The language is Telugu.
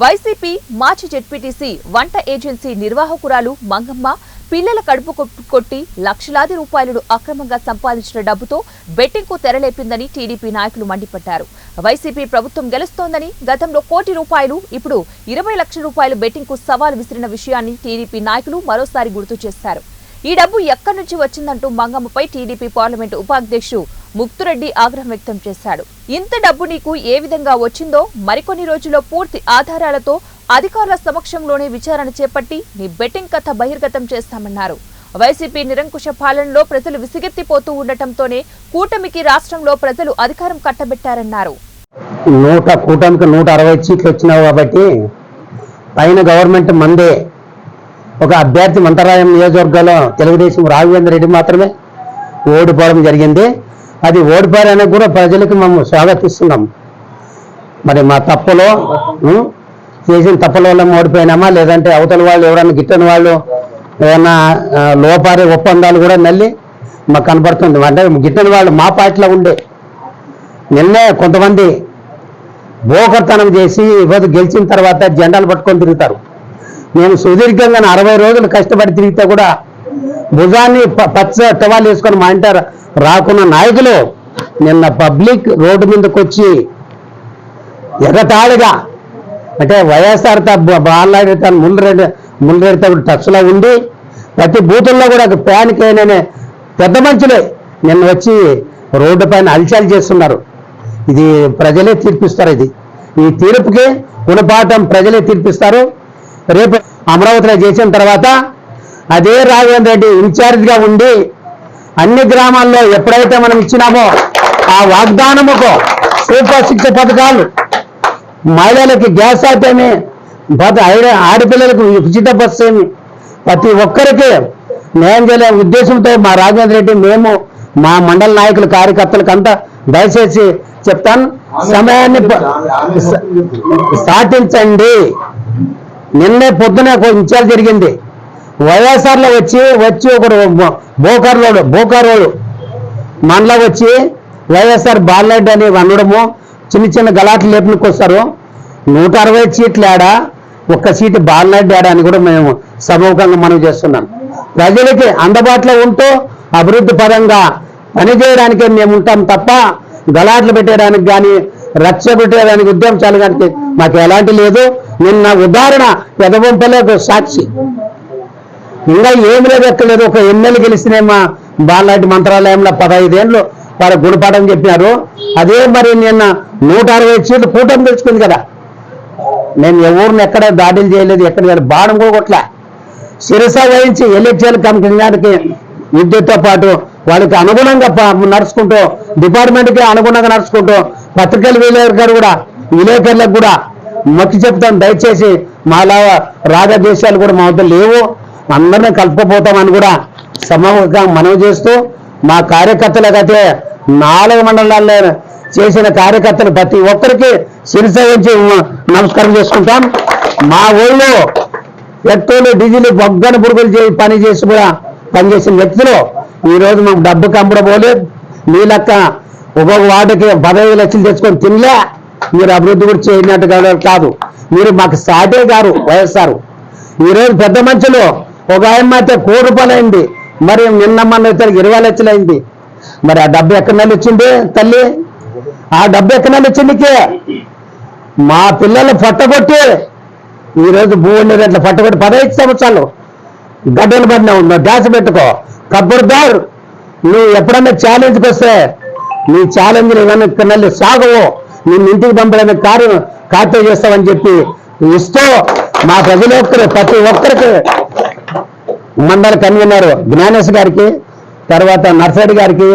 వైసీపీ మాజీ జెడ్పీటీసీ వంట ఏజెన్సీ నిర్వాహకురాలు మంగమ్మ పిల్లల కడుపు కొట్టి లక్షలాది రూపాయలు అక్రమంగా సంపాదించిన డబ్బుతో బెట్టింగ్కు తెరలేపిందని టీడీపీ నాయకులు మండిపడ్డారు. వైసీపీ ప్రభుత్వం గెలుస్తోందని గతంలో కోటి రూపాయలు ఇప్పుడు 20 లక్షల రూపాయలు బెట్టింగ్కు సవాల్ విసిరిన విషయాన్ని టీడీపీ నాయకులు మరోసారి గుర్తు చేశారు. ఈ డబ్బు ఎక్కడి నుంచి వచ్చిందంటూ మంగమ్మపై టీడీపీ పార్లమెంటు ఉపాధ్యక్షుడు ముక్తురెడ్డి ఆగ్రహం వ్యక్తం చేశాడు. ఇంత డబ్బు నీకు ఏ విధంగా వచ్చిందో మరికొన్ని రోజుల్లో పూర్తి ఆధారాలతో అధికారుల సమక్షంలోనే విచారణ చేపట్టి నీ బెట్టింగ్ కథ బహిర్గతం చేస్తామన్నారు. వైసీపీ నిరంకుశ పాలనలో ప్రజలు విసిగెత్తిపోతూ ఉండటంతోనే కూటమికి రాష్ట్రంలో ప్రజలు అధికారం కట్టబెట్టారన్నారు. కూటమికి 160 సీట్లు వచ్చినావు కాబట్టి పైన గవర్నమెంట్ మందే. ఒక అభ్యర్థి మంతరాయం నియోజకవర్గంలో తెలుగుదేశం రాఘవేంద్ర రెడ్డి మాత్రమే ఓడిపోవడం జరిగింది. అది ఓడిపోయారని కూడా ప్రజలకు మేము స్వాగతిస్తున్నాం. మరి మా తప్పులో చేసిన తప్పుల వల్ల ఓడిపోయినామా, లేదంటే అవతల వాళ్ళు ఎవరైనా గిట్టని వాళ్ళు ఏదైనా లోపారి ఒప్పందాలు కూడా నల్లి మాకు కనపడుతుంది. అంటే గిట్టని వాళ్ళు మా పార్టీలో ఉండే నిన్నే కొంతమంది బోకర్తనం చేసి ఈరోజు గెలిచిన తర్వాత జెండాలు పట్టుకొని తిరుగుతారు. మేము సుదీర్ఘంగా 60 రోజులు కష్టపడి తిరిగితే కూడా భుజాన్ని పచ్చ టవాలు వేసుకొని మా ఇంట రాకున్న నాయకులు నిన్న పబ్లిక్ రోడ్డు మీదకి వచ్చి ఎగతాళిగా, అంటే వైఎస్ఆర్ బాలాడితే ముళ్ళరెడ్డితో టచ్లో ఉండి ప్రతి బూతుల్లో కూడా ప్యానిక్ అయిన పెద్ద మనుషులే నిన్న వచ్చి రోడ్డు పైన అలచాలు చేస్తున్నారు. ఇది ప్రజలే తీర్పిస్తారు. ఈ తీర్పుకి గుణపాఠం ప్రజలే తీర్పిస్తారు. రేపు అమరావతిలో చేసిన తర్వాత అదే రాఘవేంద్ర రెడ్డి ఇన్ఛార్జిగా ఉండి అన్ని గ్రామాల్లో ఎప్పుడైతే మనం ఇచ్చినామో ఆ వాగ్దానముకు సూపర్ 6 పథకాలు, మహిళలకి గ్యాస్ ఆటేమి, ఆడపిల్లలకు ఉచిత బస్సు ఏమి, ప్రతి ఒక్కరికి న్యాయం చేయలే ఉద్దేశంతో మా రాఘవేంద్ర రెడ్డి మేము మా మండల నాయకులు కార్యకర్తలకు అంతా దయచేసి చెప్తాను, సమయాన్ని సాటించండి. నిన్నే పొద్దునే ఒక ఇన్ఛార్జ్ జరిగింది. వైఎస్ఆర్లో వచ్చి ఒకడు బోకారోడు మనలో వచ్చి వైఎస్ఆర్ బాలరెడ్డి అని అనడము, చిన్న గలాట్లు లేపునికి వస్తారు. 160 సీట్లు ఆడా, ఒక్క సీటు బాలరెడ్డి ఆడా అని కూడా మేము సమూహంగా మనం చేస్తున్నాం. ప్రజలకి అందుబాటులో ఉంటూ అభివృద్ధి పరంగా పనిచేయడానికే మేము ఉంటాం తప్ప గలాట్లు పెట్టేయడానికి కానీ రక్ష పెట్టేయడానికి ఉద్యమించాలి కానీ మాకు ఎలాంటి లేదు. నిన్న ఉదాహరణ పెదవంపలకు సాక్షి, ఇంకా ఏమి లేదు, ఎక్కలేదు. ఒక ఎమ్మెల్యే గెలిస్తేనే మా బాలరెడ్డి మంత్రాలయంలో 15 ఏళ్ళు వారు గుణపాఠం చెప్పినారు. అదే మరి నిన్న 160 సీట్లు కూటమి తెచ్చుకుంది కదా. మేము ఎవరిని ఎక్కడ దాడులు చేయలేదు, ఎక్కడ బాణం కూడా కొట్ల శిరస వహించి ఎలక్షన్ కమిషన్కి విద్యుత్తో పాటు వాళ్ళకి అనుగుణంగా నడుచుకుంటూ, డిపార్ట్మెంట్కి అనుగుణంగా నడుచుకుంటూ, పత్రికల విలేకరులకు కూడా మొక్కి చెప్తాం. దయచేసి మాలా రాగద్వేషాలు కూడా మా వద్ద లేవు, అందరినీ కలుపుకుపోతామని కూడా సమూహంగా మనవి చేస్తూ, మా కార్యకర్తలకైతే 4 మండలాల్లో చేసిన కార్యకర్తలు ప్రతి ఒక్కరికి శిరస వహించి నమస్కారం చేసుకుంటాం. మా ఊళ్ళో పెట్రోలు డీజిల్ బొగ్గన పురుగులు పని చేసి కూడా పనిచేసిన వ్యక్తులు ఈరోజు మాకు డబ్బుకి అమ్ముడపోలేదు. మీ లెక్క ఒక్కొక్క వార్డుకి 15 లక్షలు తెచ్చుకొని తినలే. మీరు అభివృద్ధి కూడా చేయనట్టు కాదు. మీరు మాకు సాటే గారు వైఎస్ఆర్. ఈరోజు పెద్ద మనుషులు ఒక ఆయన అయితే 1 కోటి రూపాయలు అయింది, మరి నిన్న మన 20 లక్షలు అయింది. మరి ఆ డబ్బు ఎక్కడి నెల వచ్చింది తల్లి? ఆ డబ్బు ఎక్కడి నెల వచ్చింది? మా పిల్లలు పట్టగొట్టి ఈరోజు భూమి రేట్ల పట్టగొట్టి 15 సంవత్సరాలు గడ్డలు పడినా ఉందో డ్యాస్ పెట్టుకో. కబర్దార్, నువ్వు ఎప్పుడన్నా ఛాలెంజ్కి వస్తే నీ ఛాలెంజ్ ఇవన్నీ సాగవు, నిన్ను ఇంటికి పంపడానికి ఖాతా చేస్తామని చెప్పి ఇస్తూ మా ప్రజలు ప్రతి ఒక్కరికి మండల కన్వీనర్ జ్ఞానేశ్ గారికి, తర్వాత నర్సరెడ్డి గారికి,